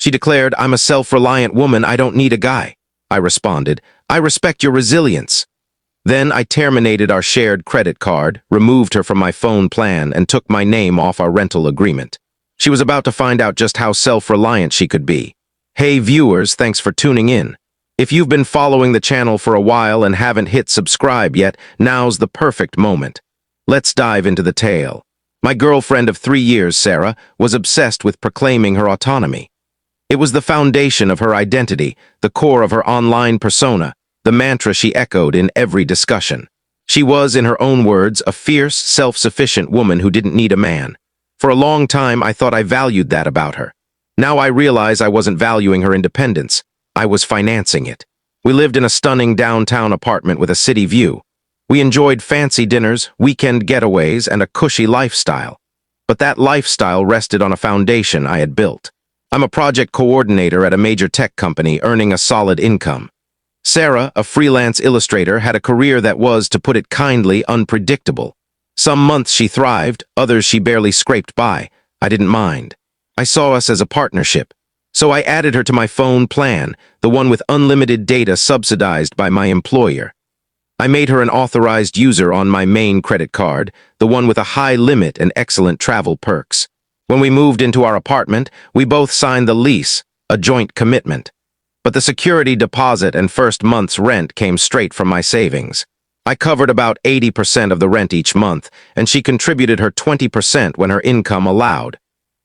She declared, "I'm a self-reliant woman, I don't need a guy." I responded, "I respect your resilience." Then I terminated our shared credit card, removed her from my phone plan, and took my name off our rental agreement. She was about to find out just how self-reliant she could be. Hey viewers, thanks for tuning in. If you've been following the channel for a while and haven't hit subscribe yet, now's the perfect moment. Let's dive into the tale. My girlfriend of 3 years, Sarah, was obsessed with proclaiming her autonomy. It was the foundation of her identity, the core of her online persona, the mantra she echoed in every discussion. She was, in her own words, a fierce, self-sufficient woman who didn't need a man. For a long time, I thought I valued that about her. Now I realize I wasn't valuing her independence. I was financing it. We lived in a stunning downtown apartment with a city view. We enjoyed fancy dinners, weekend getaways, and a cushy lifestyle. But that lifestyle rested on a foundation I had built. I'm a project coordinator at a major tech company, earning a solid income. Sarah, a freelance illustrator, had a career that was, to put it kindly, unpredictable. Some months she thrived, others she barely scraped by. I didn't mind. I saw us as a partnership. So I added her to my phone plan, the one with unlimited data subsidized by my employer. I made her an authorized user on my main credit card, the one with a high limit and excellent travel perks. When we moved into our apartment, we both signed the lease, a joint commitment. But the security deposit and first month's rent came straight from my savings. I covered about 80% of the rent each month, and she contributed her 20% when her income allowed.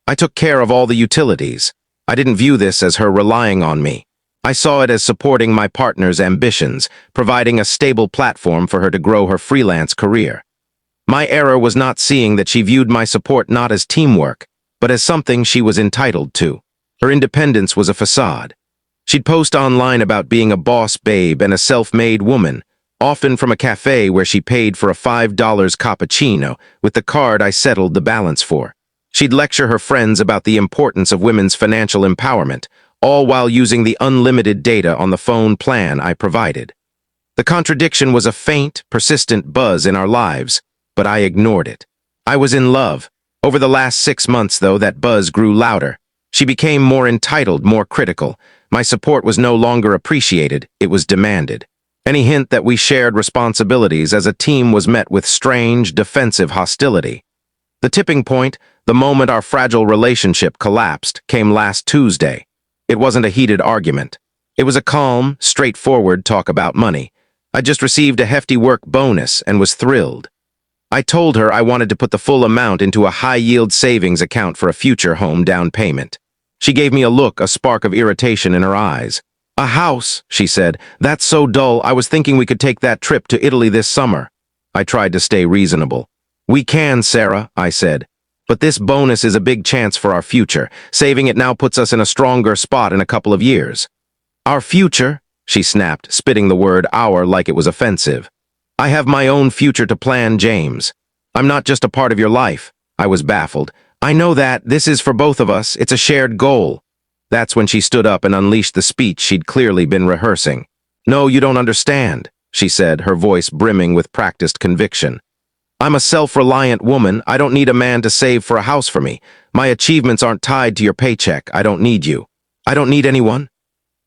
I took care of all the utilities. I didn't view this as her relying on me. I saw it as supporting my partner's ambitions, providing a stable platform for her to grow her freelance career. My error was not seeing that she viewed my support not as teamwork, but as something she was entitled to. Her independence was a facade. She'd post online about being a boss babe and a self-made woman, often from a cafe where she paid for a $5 cappuccino with the card I settled the balance for. She'd lecture her friends about the importance of women's financial empowerment, all while using the unlimited data on the phone plan I provided. The contradiction was a faint, persistent buzz in our lives, but I ignored it. I was in love. Over the last 6 months, though, that buzz grew louder. She became more entitled, more critical. My support was no longer appreciated, it was demanded. Any hint that we shared responsibilities as a team was met with strange, defensive hostility. The tipping point, the moment our fragile relationship collapsed, came last Tuesday. It wasn't a heated argument. It was a calm, straightforward talk about money. I just received a hefty work bonus and was thrilled. I told her I wanted to put the full amount into a high-yield savings account for a future home down payment. She gave me a look, a spark of irritation in her eyes. "A house," she said. "That's so dull. I was thinking we could take that trip to Italy this summer." I tried to stay reasonable. "We can, Sarah," I said. "But this bonus is a big chance for our future. Saving it now puts us in a stronger spot in a couple of years." "Our future?" she snapped, spitting the word "our" like it was offensive. "I have my own future to plan, James. I'm not just a part of your life." I was baffled. "I know that. This is for both of us. It's a shared goal." That's when she stood up and unleashed the speech she'd clearly been rehearsing. "No, you don't understand," she said, her voice brimming with practiced conviction. "I'm a self-reliant woman. I don't need a man to save for a house for me. My achievements aren't tied to your paycheck. I don't need you. I don't need anyone."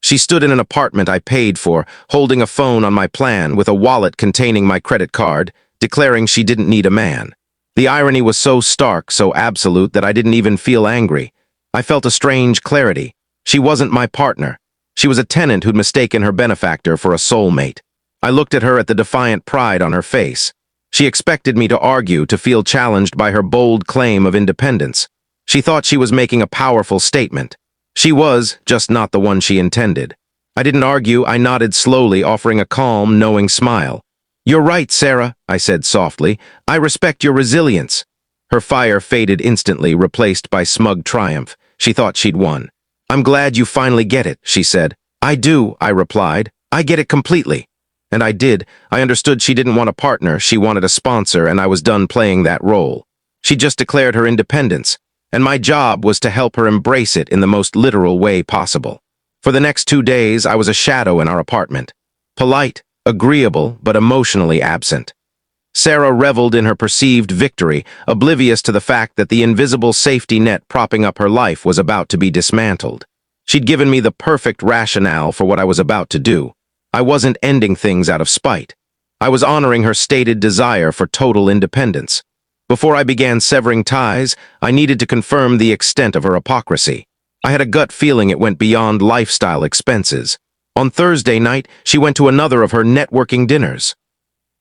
She stood in an apartment I paid for, holding a phone on my plan with a wallet containing my credit card, declaring she didn't need a man. The irony was so stark, so absolute, that I didn't even feel angry. I felt a strange clarity. She wasn't my partner. She was a tenant who'd mistaken her benefactor for a soulmate. I looked at her at the defiant pride on her face. She expected me to argue, to feel challenged by her bold claim of independence. She thought she was making a powerful statement. She was, just not the one she intended. I didn't argue. I nodded slowly, offering a calm, knowing smile. "You're right, Sarah," I said softly. "I respect your resilience." Her fire faded instantly, replaced by smug triumph. She thought she'd won. "I'm glad you finally get it," she said. "I do," I replied. "I get it completely." And I did. I understood she didn't want a partner, she wanted a sponsor, and I was done playing that role. She just declared her independence, and my job was to help her embrace it in the most literal way possible. For the next 2 days, I was a shadow in our apartment. Polite, agreeable, but emotionally absent. Sarah reveled in her perceived victory, oblivious to the fact that the invisible safety net propping up her life was about to be dismantled. She'd given me the perfect rationale for what I was about to do. I wasn't ending things out of spite. I was honoring her stated desire for total independence. Before I began severing ties, I needed to confirm the extent of her hypocrisy. I had a gut feeling it went beyond lifestyle expenses. On Thursday night, she went to another of her networking dinners.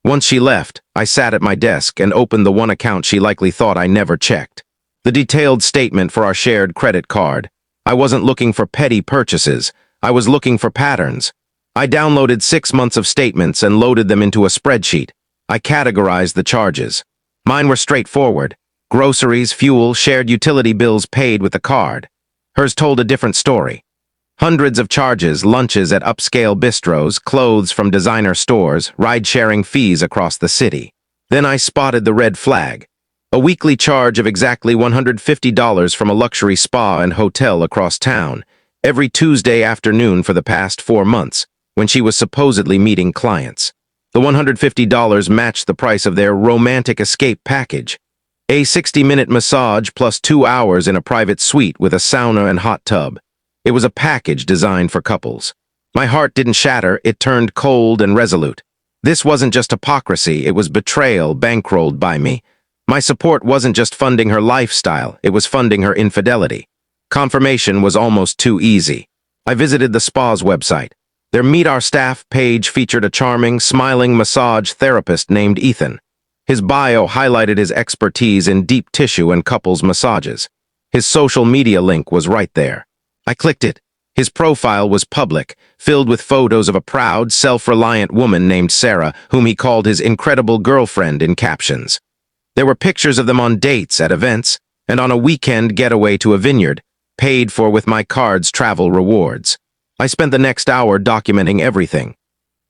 Once she left, I sat at my desk and opened the one account she likely thought I never checked. The detailed statement for our shared credit card. I wasn't looking for petty purchases. I was looking for patterns. I downloaded 6 months of statements and loaded them into a spreadsheet. I categorized the charges. Mine were straightforward. Groceries, fuel, shared utility bills paid with the card. Hers told a different story. Hundreds of charges, lunches at upscale bistros, clothes from designer stores, ride-sharing fees across the city. Then I spotted the red flag. A weekly charge of exactly $150 from a luxury spa and hotel across town, every Tuesday afternoon for the past 4 months, when she was supposedly meeting clients. The $150 matched the price of their romantic escape package. A 60-minute massage plus 2 hours in a private suite with a sauna and hot tub. It was a package designed for couples. My heart didn't shatter, it turned cold and resolute. This wasn't just hypocrisy, it was betrayal bankrolled by me. My support wasn't just funding her lifestyle, it was funding her infidelity. Confirmation was almost too easy. I visited the spa's website. Their Meet Our Staff page featured a charming, smiling massage therapist named Ethan. His bio highlighted his expertise in deep tissue and couples massages. His social media link was right there. I clicked it. His profile was public, filled with photos of a proud, self-reliant woman named Sarah, whom he called his incredible girlfriend in captions. There were pictures of them on dates, at events, and on a weekend getaway to a vineyard, paid for with my card's travel rewards. I spent the next hour documenting everything.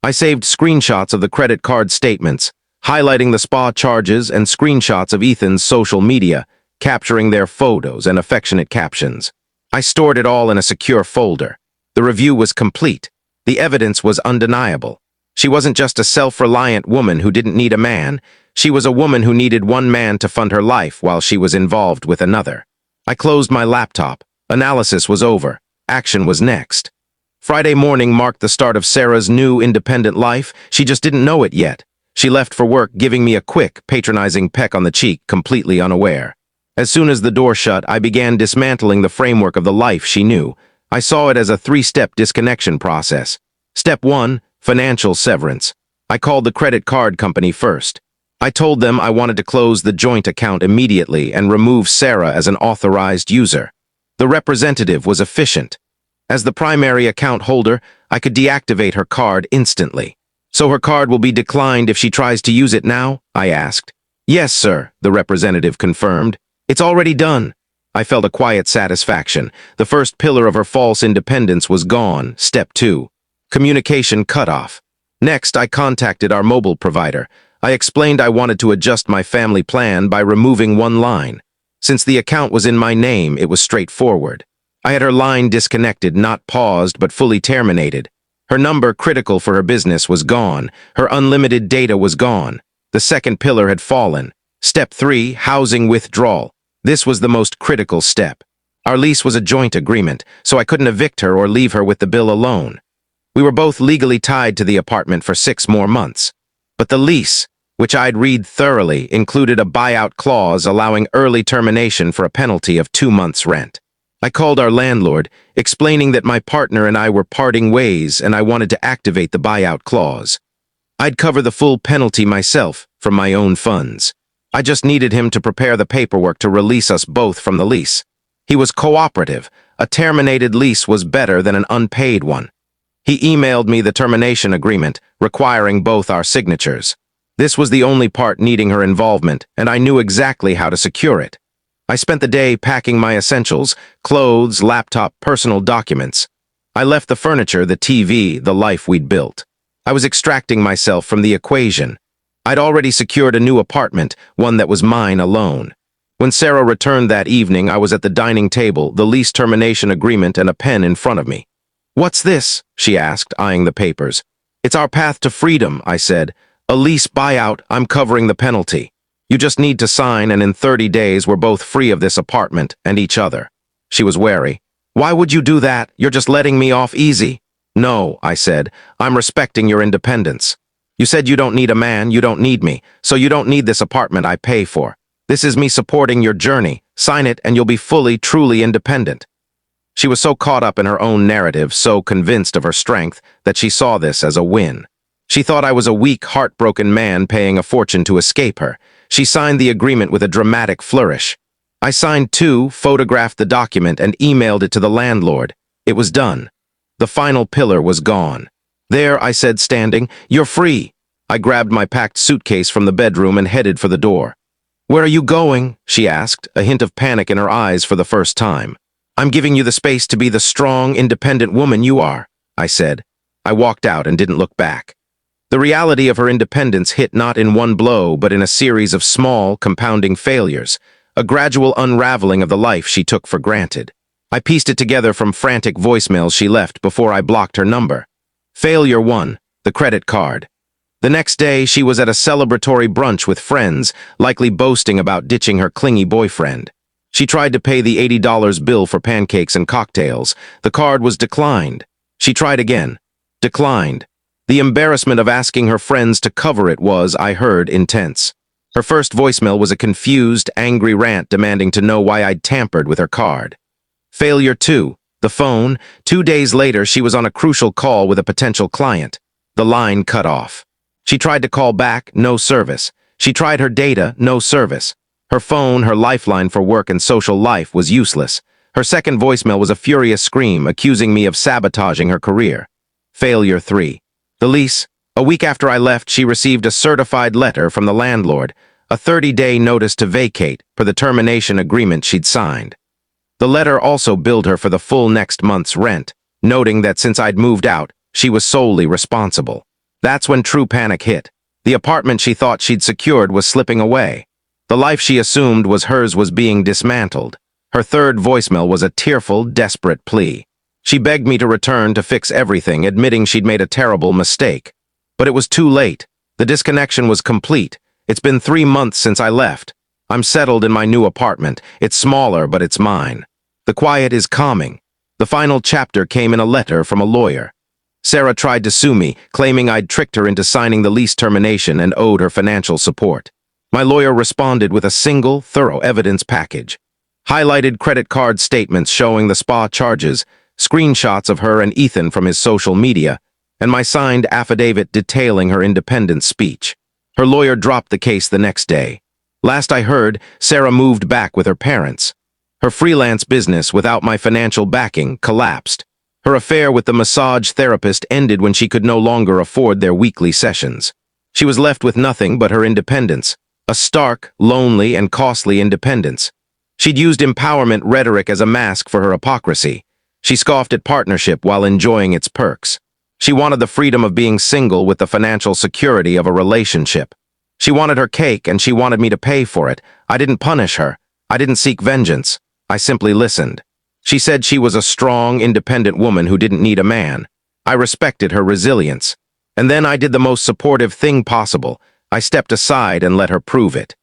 I saved screenshots of the credit card statements, highlighting the spa charges and screenshots of Ethan's social media, capturing their photos and affectionate captions. I stored it all in a secure folder. The review was complete. The evidence was undeniable. She wasn't just a self-reliant woman who didn't need a man. She was a woman who needed one man to fund her life while she was involved with another. I closed my laptop. Analysis was over. Action was next. Friday morning marked the start of Sarah's new independent life. She just didn't know it yet. She left for work, giving me a quick, patronizing peck on the cheek, completely unaware. As soon as the door shut, I began dismantling the framework of the life she knew. I saw it as a 3-step disconnection process. Step 1, financial severance. I called the credit card company first. I told them I wanted to close the joint account immediately and remove Sarah as an authorized user. The representative was efficient. As the primary account holder, I could deactivate her card instantly. So her card will be declined if she tries to use it now? I asked. Yes, sir, the representative confirmed. It's already done. I felt a quiet satisfaction. The first pillar of her false independence was gone. Step 2. Communication cutoff. Next, I contacted our mobile provider. I explained I wanted to adjust my family plan by removing one line. Since the account was in my name, it was straightforward. I had her line disconnected, not paused, but fully terminated. Her number, critical for her business, was gone. Her unlimited data was gone. The second pillar had fallen. Step 3, housing withdrawal. This was the most critical step. Our lease was a joint agreement, so I couldn't evict her or leave her with the bill alone. We were both legally tied to the apartment for 6 more months. But the lease, which I'd read thoroughly, included a buyout clause allowing early termination for a penalty of 2 months' rent. I called our landlord, explaining that my partner and I were parting ways and I wanted to activate the buyout clause. I'd cover the full penalty myself from my own funds. I just needed him to prepare the paperwork to release us both from the lease. He was cooperative. A terminated lease was better than an unpaid one. He emailed me the termination agreement, requiring both our signatures. This was the only part needing her involvement, and I knew exactly how to secure it. I spent the day packing my essentials, clothes, laptop, personal documents. I left the furniture, the TV, the life we'd built. I was extracting myself from the equation. I'd already secured a new apartment, one that was mine alone. When Sarah returned that evening, I was at the dining table, the lease termination agreement and a pen in front of me. "What's this?" she asked, eyeing the papers. "It's our path to freedom," I said. "A lease buyout, I'm covering the penalty. You just need to sign, and in 30 days we're both free of this apartment and each other." She was wary. Why would you do that? You're just letting me off easy. No, I said. I'm respecting your independence. You said you don't need a man, you don't need me, so you don't need this apartment I pay for. This is me supporting your journey. Sign it and you'll be fully, truly independent. She was so caught up in her own narrative, so convinced of her strength, that she saw this as a win. She thought I was a weak, heartbroken man paying a fortune to escape her. She signed the agreement with a dramatic flourish. I signed too, photographed the document, and emailed it to the landlord. It was done. The final pillar was gone. There, I said, standing, you're free. I grabbed my packed suitcase from the bedroom and headed for the door. Where are you going? She asked, a hint of panic in her eyes for the first time. I'm giving you the space to be the strong, independent woman you are, I said. I walked out and didn't look back. The reality of her independence hit not in one blow, but in a series of small, compounding failures, a gradual unraveling of the life she took for granted. I pieced it together from frantic voicemails she left before I blocked her number. Failure 1, the credit card. The next day, she was at a celebratory brunch with friends, likely boasting about ditching her clingy boyfriend. She tried to pay the $80 bill for pancakes and cocktails. The card was declined. She tried again. Declined. The embarrassment of asking her friends to cover it was, I heard, intense. Her first voicemail was a confused, angry rant demanding to know why I'd tampered with her card. Failure 2, the phone. 2 days later, she was on a crucial call with a potential client. The line cut off. She tried to call back, no service. She tried her data, no service. Her phone, her lifeline for work and social life, was useless. Her second voicemail was a furious scream, accusing me of sabotaging her career. Failure 3. The lease. A week after I left, she received a certified letter from the landlord, a 30-day notice to vacate per the termination agreement she'd signed. The letter also billed her for the full next month's rent, noting that since I'd moved out, she was solely responsible. That's when true panic hit. The apartment she thought she'd secured was slipping away. The life she assumed was hers was being dismantled. Her third voicemail was a tearful, desperate plea. She begged me to return to fix everything, admitting she'd made a terrible mistake. But it was too late. The disconnection was complete. It's been 3 months since I left. I'm settled in my new apartment. It's smaller, but it's mine. The quiet is calming. The final chapter came in a letter from a lawyer. Sarah tried to sue me, claiming I'd tricked her into signing the lease termination and owed her financial support. My lawyer responded with a single, thorough evidence package. Highlighted credit card statements showing the spa charges, screenshots of her and Ethan from his social media, and my signed affidavit detailing her independent speech. Her lawyer dropped the case the next day. Last I heard, Sarah moved back with her parents. Her freelance business, without my financial backing, collapsed. Her affair with the massage therapist ended when she could no longer afford their weekly sessions. She was left with nothing but her independence, a stark, lonely, and costly independence. She'd used empowerment rhetoric as a mask for her hypocrisy. She scoffed at partnership while enjoying its perks. She wanted the freedom of being single with the financial security of a relationship. She wanted her cake and she wanted me to pay for it. I didn't punish her. I didn't seek vengeance. I simply listened. She said she was a strong, independent woman who didn't need a man. I respected her resilience. And then I did the most supportive thing possible. I stepped aside and let her prove it.